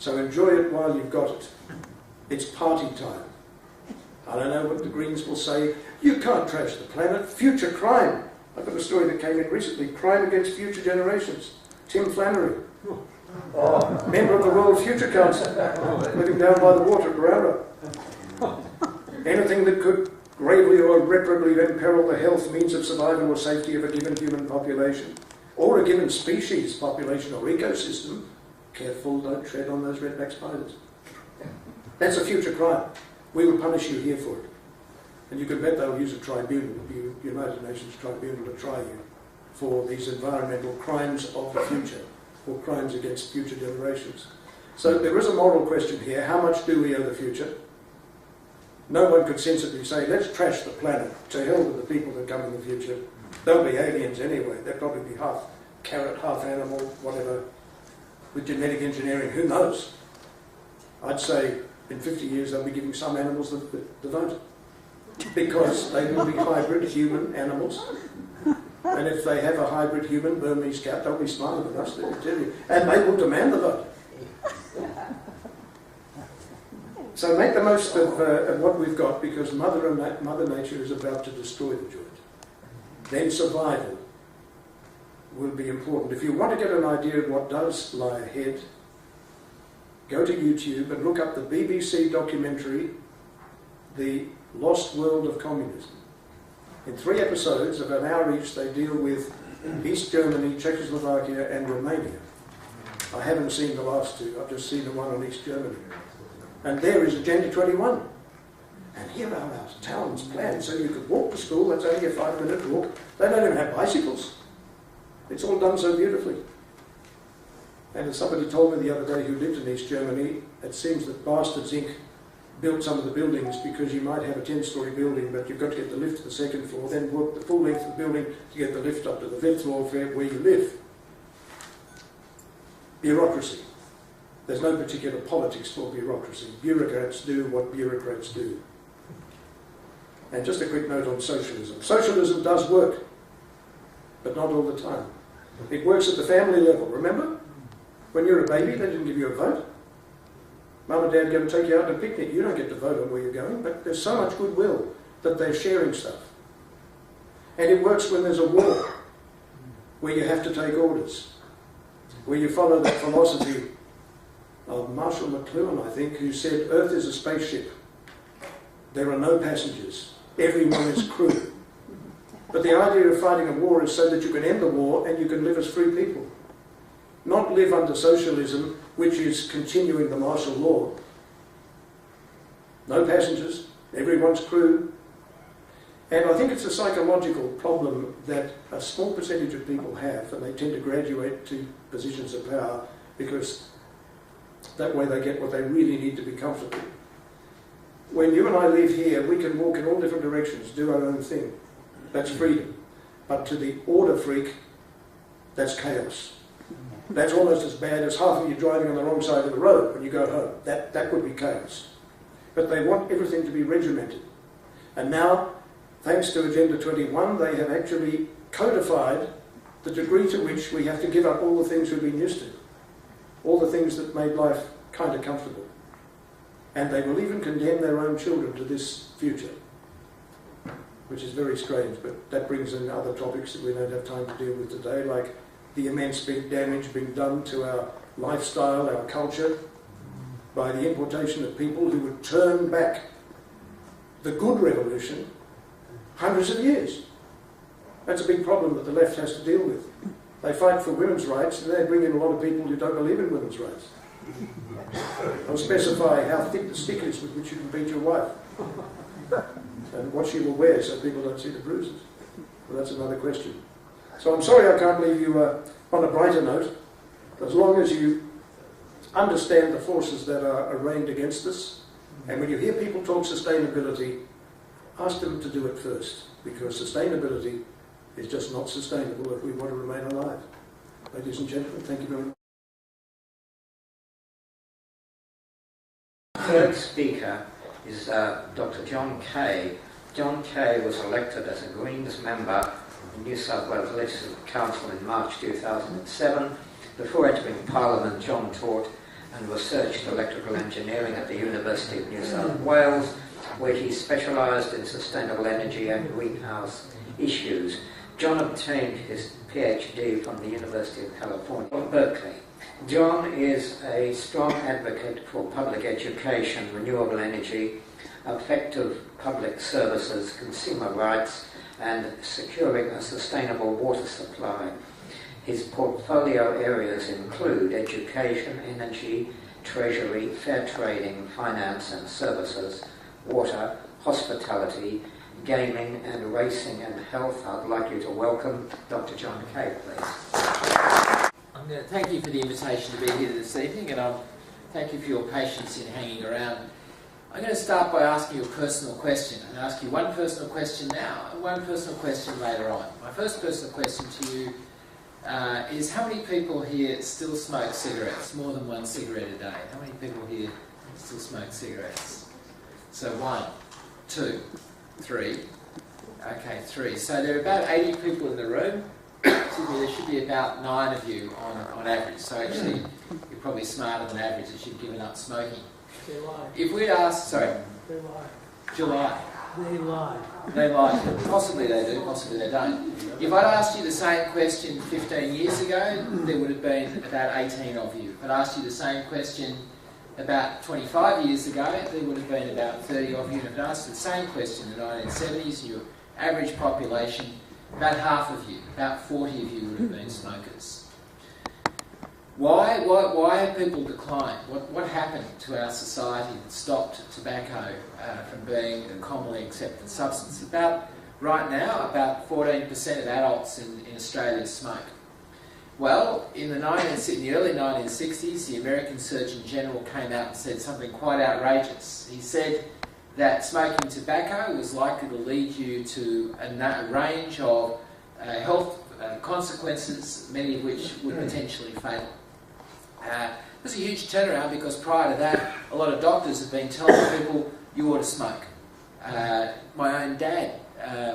So enjoy it while you've got it. It's party time. I don't know what the Greens will say. You can't trash the planet. Future crime. I've got a story that came in recently. Crime against future generations. Tim Flannery. Member of the World Future Council. Living down by the water at Barara. Anything that could gravely or irreparably imperil the health, means of survival or safety of a given human population, or a given species, population or ecosystem, careful, don't tread on those redback spiders. That's a future crime. We will punish you here for it. And you can bet they'll use a tribunal, the United Nations tribunal, to try you for these environmental crimes of the future, or crimes against future generations. So there is a moral question here. How much do we owe the future? No one could sensibly say, let's trash the planet. To hell with the people that come in the future. They'll be aliens anyway. They'll probably be half carrot, half animal, whatever, with genetic engineering. Who knows? I'd say in 50 years they'll be giving some animals the vote. Because they will be hybrid human animals. And if they have a hybrid human Burmese cat, they'll be smarter than us, let me tell you. And they will demand the vote. So make the most of what we've got, because Mother Nature is about to destroy the joint. Then survival will be important. If you want to get an idea of what does lie ahead, go to YouTube and look up the BBC documentary, The Lost World of Communism. In 3 episodes of an hour each, they deal with East Germany, Czechoslovakia and Romania. I haven't seen the last 2, I've just seen the one on East Germany. And there is Agenda 21. And here are our towns planned so you could walk to school. That's only a 5-minute walk. They don't even have bicycles. It's all done so beautifully. And as somebody told me the other day who lived in East Germany, it seems that Bastards Inc. built some of the buildings because you might have a 10-storey building, but you've got to get the lift to the 2nd floor, then walk the full length of the building to get the lift up to the 5th floor where you live. Bureaucracy. There's no particular politics for bureaucracy. Bureaucrats do what bureaucrats do. And just a quick note on socialism. Socialism does work, but not all the time. It works at the family level, remember? When you're a baby, they didn't give you a vote. Mum and Dad go and take you out on a picnic. You don't get to vote on where you're going, but there's so much goodwill that they're sharing stuff. And it works when there's a war, where you have to take orders, where you follow that philosophy of Marshall McLuhan, I think, who said, Earth is a spaceship. There are no passengers. Everyone is crew. But the idea of fighting a war is so that you can end the war and you can live as free people. Not live under socialism, which is continuing the martial law. No passengers, everyone's crew. And I think it's a psychological problem that a small percentage of people have, and they tend to graduate to positions of power because that way they get what they really need to be comfortable. When you and I live here, we can walk in all different directions, do our own thing. That's freedom. But to the order freak, that's chaos. That's almost as bad as half of you driving on the wrong side of the road when you go home. That would be chaos. But they want everything to be regimented. And now, thanks to Agenda 21, they have actually codified the degree to which we have to give up all the things we've been used to. All the things that made life kind of comfortable. And they will even condemn their own children to this future, which is very strange, but that brings in other topics that we don't have time to deal with today, like the immense big damage being done to our lifestyle, our culture, by the importation of people who would turn back the good revolution hundreds of years. That's a big problem that the left has to deal with. They fight for women's rights, and they bring in a lot of people who don't believe in women's rights. They'll specify how thick the stick is with which you can beat your wife, and what she will wear so people don't see the bruises. Well, that's another question. So I'm sorry I can't leave you on a brighter note. As long as you understand the forces that are arraigned against us, and when you hear people talk sustainability, ask them to do it first, because sustainability is just not sustainable if we want to remain alive. Ladies and gentlemen, thank you very much. Third speaker is Dr. John Kay. John Kay was elected as a Greens member of the New South Wales Legislative Council in March 2007. Before entering Parliament, John taught and researched electrical engineering at the University of New South Wales, where he specialised in sustainable energy and greenhouse issues. John obtained his PhD from the University of California, Berkeley. John is a strong advocate for public education, renewable energy, effective public services, consumer rights, and securing a sustainable water supply. His portfolio areas include education, energy, treasury, fair trading, finance and services, water, hospitality, gaming and racing and health. I'd like you to welcome Dr. John Kay, please. I'm going to thank you for the invitation to be here this evening, and I'll thank you for your patience in hanging around. I'm going to start by asking you a personal question. I'm going to ask you one personal question now and one personal question later on. My first personal question to you is how many people here still smoke cigarettes, more than one cigarette a day? How many people here still smoke cigarettes? So 1, 2, 3. Okay, 3. So there are about 80 people in the room. Excuse me, there should be about 9 of you on average. So actually, you're probably smarter than average as you've given up smoking. July. If we'd asked, sorry, They lie. July. They lie. They lie. Possibly they do, possibly they don't. If I'd asked you the same question 15 years ago, there would have been about 18 of you. If I'd asked you the same question about 25 years ago, there would have been about 30 of you. And if I'd asked the same question in the 1970s, your average population, about half of you, about 40 of you would have been smokers. Why have people declined? What happened to our society that stopped tobacco from being a commonly accepted substance? Right now, about 14% of adults in Australia smoke. Well, in the early 1960s, the American Surgeon General came out and said something quite outrageous. He said that smoking tobacco was likely to lead you to a range of health consequences, many of which would potentially fatal. It was a huge turnaround because prior to that, a lot of doctors have been telling people you ought to smoke. My own dad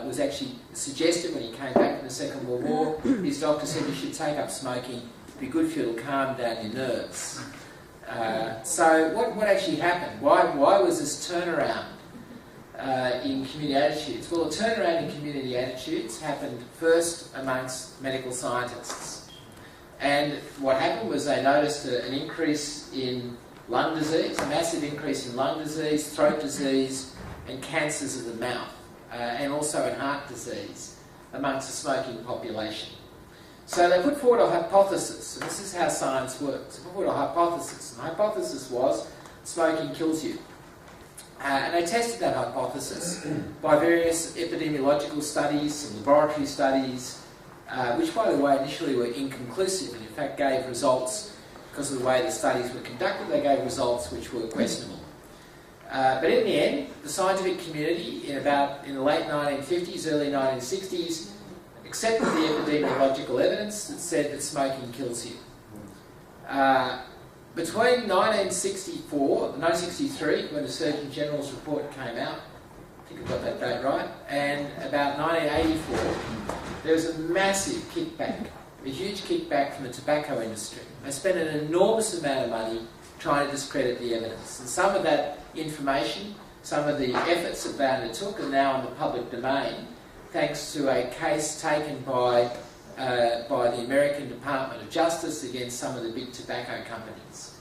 was actually suggested when he came back from the Second World War, his doctor said you should take up smoking, it'd be good for you to calm down your nerves. So what actually happened? Why was this turnaround in community attitudes? Well, the turnaround in community attitudes happened first amongst medical scientists. And what happened was they noticed an increase in lung disease, a massive increase in lung disease, throat disease, and cancers of the mouth, and also in heart disease amongst the smoking population. So they put forward a hypothesis, and this is how science works. They put forward a hypothesis, and the hypothesis was smoking kills you. And they tested that hypothesis by various epidemiological studies and laboratory studies, which, by the way, initially were inconclusive and in fact gave results, because of the way the studies were conducted, they gave results which were questionable. But in the end, the scientific community in the late 1950s, early 1960s, accepted the epidemiological evidence that said that smoking kills you. Between 1963, when the Surgeon General's report came out, I think I got that date right, and about 1984, there was a massive kickback, a huge kickback from the tobacco industry. They spent an enormous amount of money trying to discredit the evidence. And some of that information, some of the efforts that they undertook are now in the public domain, thanks to a case taken by the American Department of Justice against some of the big tobacco companies.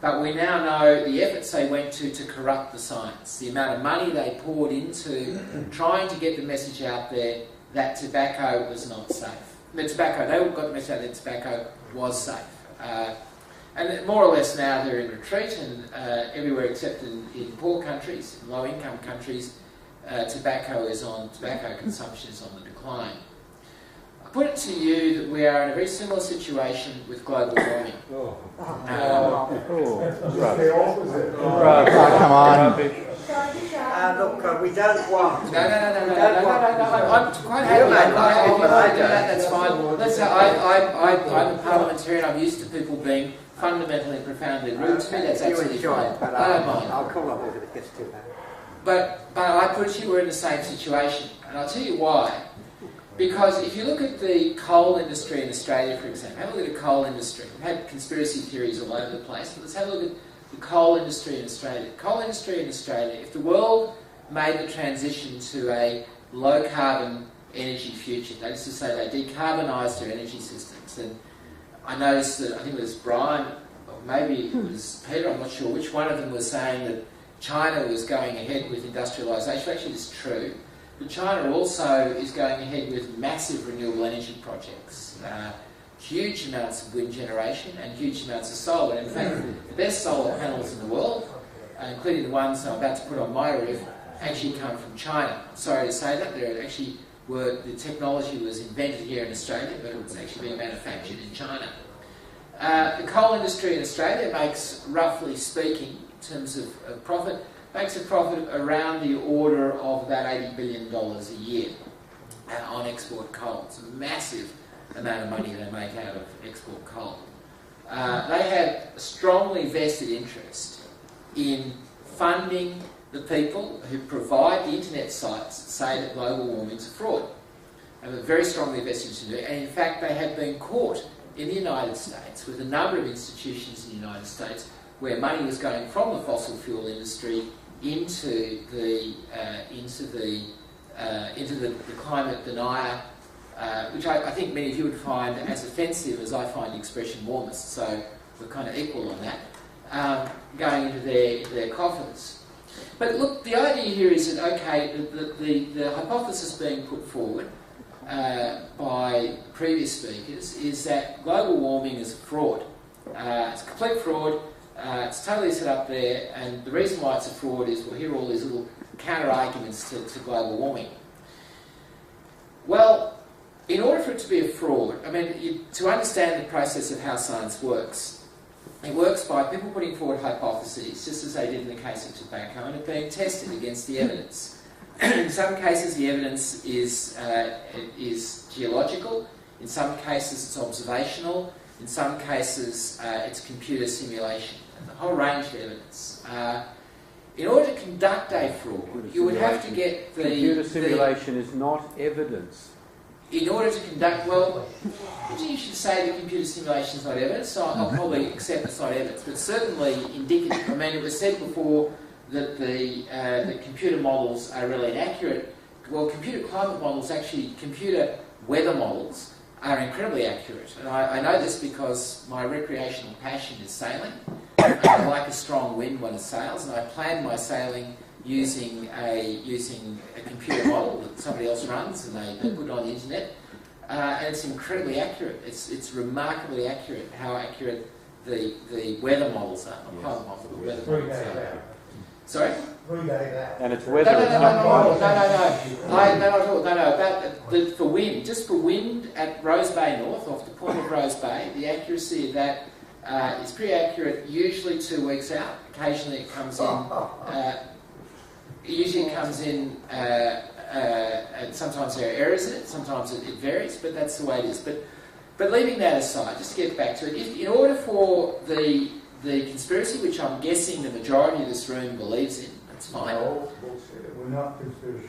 But we now know the efforts they went to corrupt the science, the amount of money they poured into trying to get the message out there that tobacco was not safe. They got the message out that tobacco was safe. And more or less now they're in retreat, and everywhere except in poor countries, in low-income countries, tobacco consumption is on the decline. I put it to you that we are in a very similar situation with global warming. Come on. Look, we don't want. No. I'm quite happy. If you want to do that, that's fine. Let's say I'm a parliamentarian. I'm used to people being fundamentally and profoundly rude to me. That's absolutely fine. I don't mind. I'll call up if it gets too bad. But I put it to you, we're in the same situation, and I'll tell you why. Because if you look at the coal industry in Australia, for example, have a look at the coal industry. We've had conspiracy theories all over the place, but let's have a look at the coal industry in Australia. Coal industry in Australia, if the world made the transition to a low-carbon energy future, that is to say they decarbonised their energy systems, and I noticed that, I think it was Brian, or maybe it was Peter, I'm not sure which one of them was saying that China was going ahead with industrialisation. Actually, it's true. But China also is going ahead with massive renewable energy projects, huge amounts of wind generation and huge amounts of solar. In fact, the best solar panels in the world, including the ones I'm about to put on my roof, actually come from China. I'm sorry to say that. The technology was invented here in Australia, but it was actually being manufactured in China. The coal industry in Australia makes, roughly speaking, in terms of profit, makes a profit around the order of about $80 billion a year on export coal. It's a massive amount of money they make out of export coal. They have a strongly vested interest in funding the people who provide the internet sites that say that global warming is a fraud. They have a very strongly vested interest in it, and in fact they have been caught in the United States with a number of institutions in the United States where money was going from the fossil fuel industry into the climate denier, which I think many of you would find as offensive as I find the expression warmist. So we're kind of equal on that, going into their coffers. But look, the idea here is that okay, the hypothesis being put forward by previous speakers is that global warming is a fraud. It's a complete fraud. It's totally set up there, and the reason why it's a fraud is we'll hear all these little counter-arguments to global warming. Well, in order for it to be a fraud, I mean, to understand the process of how science works, it works by people putting forward hypotheses, just as they did in the case of tobacco, and it being tested against the evidence. In some cases, the evidence is geological. In some cases, it's observational. In some cases, it's computer simulation. And a whole range of evidence. In order to conduct a fraud, you would have to get the... Computer simulation is not evidence. In order to conduct... Well, you should say that computer simulation is not evidence, so I'll probably accept it's not evidence, but certainly indicative. I mean, it was said before that the computer models are really inaccurate. Well, computer climate models, actually computer weather models, are incredibly accurate. And I know this because my recreational passion is sailing. I like a strong wind when it sails, and I plan my sailing using a computer model that somebody else runs, and they put it on the internet. And it's incredibly accurate. It's remarkably accurate how accurate the weather models are. Not climate models, but weather models are. Sorry? And it's weather, it's not climate. For wind, just for wind at Rose Bay North, off the point of Rose Bay, the accuracy of that is pretty accurate, usually 2 weeks out. Occasionally it comes in, and sometimes there are errors in it, sometimes it varies, but that's the way it is. But leaving that aside, just to get back to it, in order for the conspiracy, which I'm guessing the majority of this room believes in, that's fine. No, we're not conspiracy.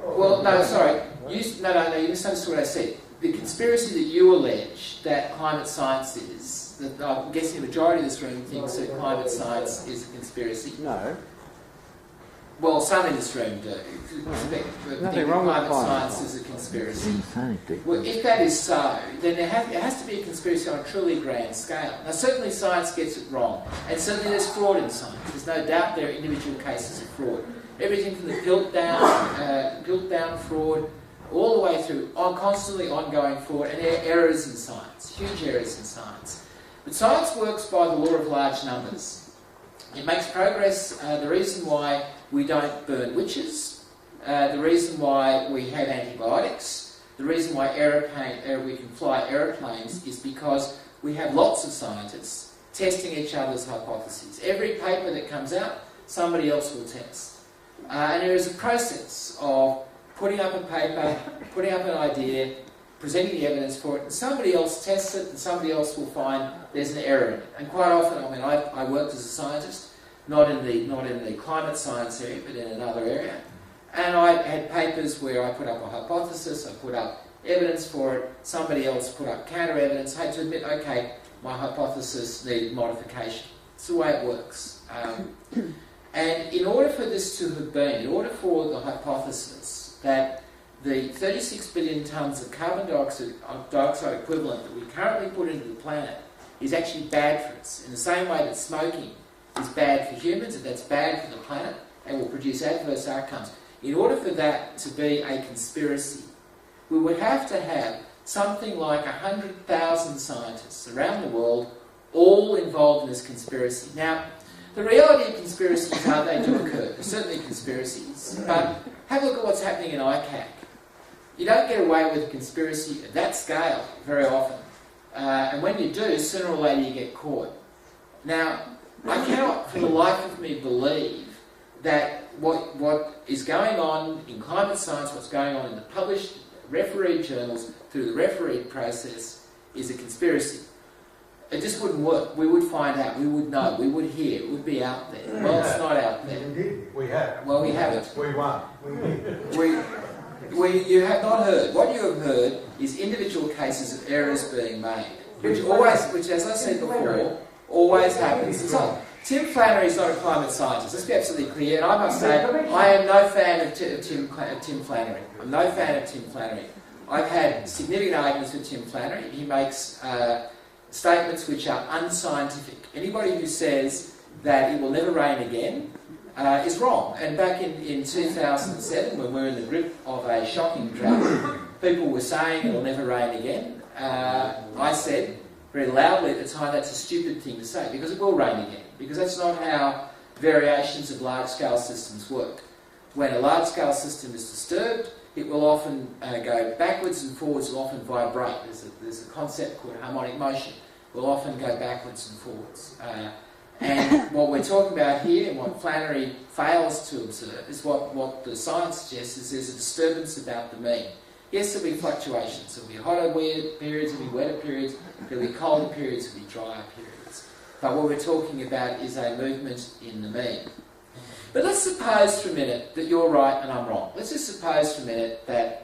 Well, no, sorry. You misunderstood what I said. The conspiracy that you allege that climate science is, that I'm guessing the majority of this room thinks that climate science is a conspiracy. No. Well, some in this room do. Nothing wrong with climate science is a conspiracy. Well, if that is so, then it has to be a conspiracy on a truly grand scale. Now, certainly science gets it wrong, and certainly there's fraud in science. There's no doubt there are individual cases of fraud. Everything from the Piltdown fraud, all the way through, constantly ongoing fraud, and errors in science, huge errors in science. But science works by the law of large numbers. It makes progress. The reason why we don't burn witches, the reason why we have antibiotics, the reason why we can fly aeroplanes is because we have lots of scientists testing each other's hypotheses. Every paper that comes out, somebody else will test. And there is a process of putting up a paper, putting up an idea, presenting the evidence for it, and somebody else tests it, and somebody else will find there's an error in it. And quite often, I mean, I worked as a scientist, not in the climate science area, but in another area. And I had papers where I put up a hypothesis, I put up evidence for it, somebody else put up counter-evidence, had to admit, okay, my hypothesis needed modification. It's the way it works. And in order for this to have been, in order for the hypothesis that the 36 billion tonnes of carbon dioxide equivalent that we currently put into the planet is actually bad for us, in the same way that smoking is bad for humans, and that's bad for the planet, and will produce adverse outcomes. In order for that to be a conspiracy, we would have to have something like 100,000 scientists around the world all involved in this conspiracy. Now, the reality of conspiracies are they do occur. There's certainly conspiracies, but have a look at what's happening in ICAC. You don't get away with a conspiracy at that scale very often. And when you do, sooner or later you get caught. Now, I cannot for the life of me believe that what is going on in climate science, what's going on in the published refereed journals through the refereed process is a conspiracy. It just wouldn't work. We would find out, we would know, we would hear, it would be out there. Well, it's not out there. We have. Well, we haven't. We won. You have not heard. What you have heard is individual cases of errors being made, which as I said before, always happens. It's not. Tim Flannery is not a climate scientist. Let's be absolutely clear. And I must say, I am no fan of Tim Flannery. I'm no fan of Tim Flannery. I've had significant arguments with Tim Flannery. He makes statements which are unscientific. Anybody who says that it will never rain again is wrong. And back in 2007, when we were in the grip of a shocking drought, people were saying it will never rain again. I said very loudly at the time, that's a stupid thing to say, because it will rain again. Because that's not how variations of large-scale systems work. When a large-scale system is disturbed, it will often go backwards and forwards, it will often vibrate. There's a concept called harmonic motion. It will often go backwards and forwards. And what we're talking about here, and what Flannery fails to observe, is what the science suggests is there's a disturbance about the mean. Yes, there'll be fluctuations. There'll be hotter periods, there'll be wetter periods, there'll be colder periods, there'll be drier periods. But what we're talking about is a movement in the mean. But let's suppose for a minute that you're right and I'm wrong. Let's just suppose for a minute that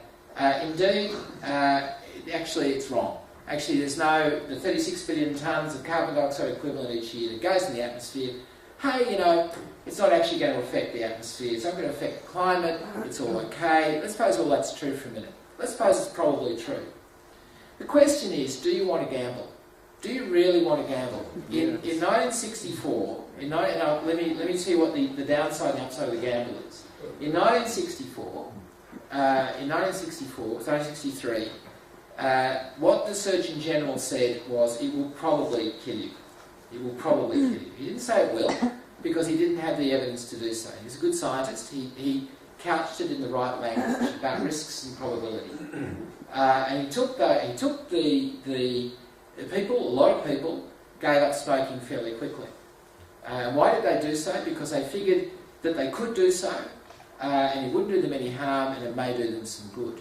indeed, actually it's wrong. Actually, the 36 billion tonnes of carbon dioxide equivalent each year that goes in the atmosphere, hey, it's not actually going to affect the atmosphere, it's not going to affect the climate, it's all okay. Let's suppose all that's true for a minute. Let's suppose it's probably true. The question is, do you want to gamble? Do you really want to gamble? In 1964, let me tell you what the downside and upside of the gamble is. In 1963, what the Surgeon General said was, it will probably kill you. It will probably kill you. He didn't say it will, because he didn't have the evidence to do so. He's a good scientist. He couched it in the right language about risks and probability. And he took the people, a lot of people, gave up smoking fairly quickly. Why did they do so? Because they figured that they could do so, and it wouldn't do them any harm, and it may do them some good.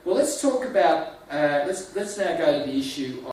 Well, let's talk about, let's now go to the issue